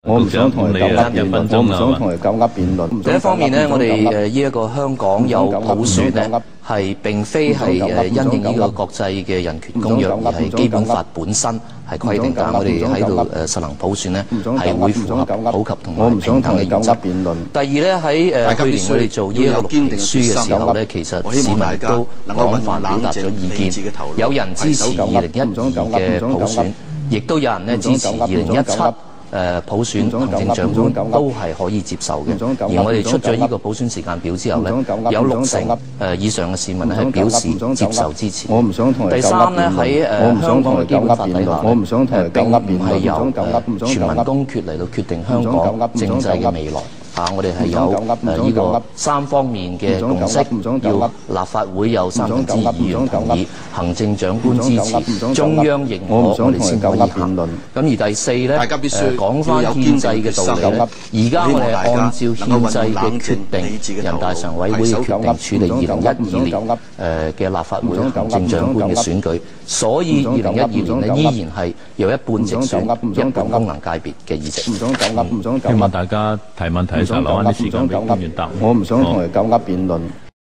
我唔想同你糾噏辯論，我唔想同你糾噏辯論。第一方面呢，我哋呢一個香港有普選呢，係並非係因應呢個國際嘅人權公約，而係基本法本身係規定㗎。我哋喺度實行普選呢，係會符合普及同埋平等嘅原則。第二呢，喺去年我哋做呢一個綠皮書嘅時候呢，其實市民都廣泛表達咗意見，有人支持2012嘅普選，亦都有人呢支持2017。普選行政長官都係可以接受嘅，而我哋出咗呢個普選時間表之後呢，有60%以上嘅市民係表示接受支持。第三呢，喺香港嘅基本法底下，並唔係由全民公決嚟到決定香港政制嘅未來。我哋係有呢個3方面嘅共識，要立法會有2/3議員同意，行政長官支持，中央認可，我哋先可以行。咁而第四呢，講翻憲制嘅道理呢，而家我哋係按照憲制嘅決定，人大常委會嘅決定處理2012年嘅立法會行政長官嘅選舉，所以2012年呢，依然係有一半直選、一半功能界別嘅議席。希望大家提問題嘅時候留翻啲時間俾官員答。我唔想同你糾噏辯論。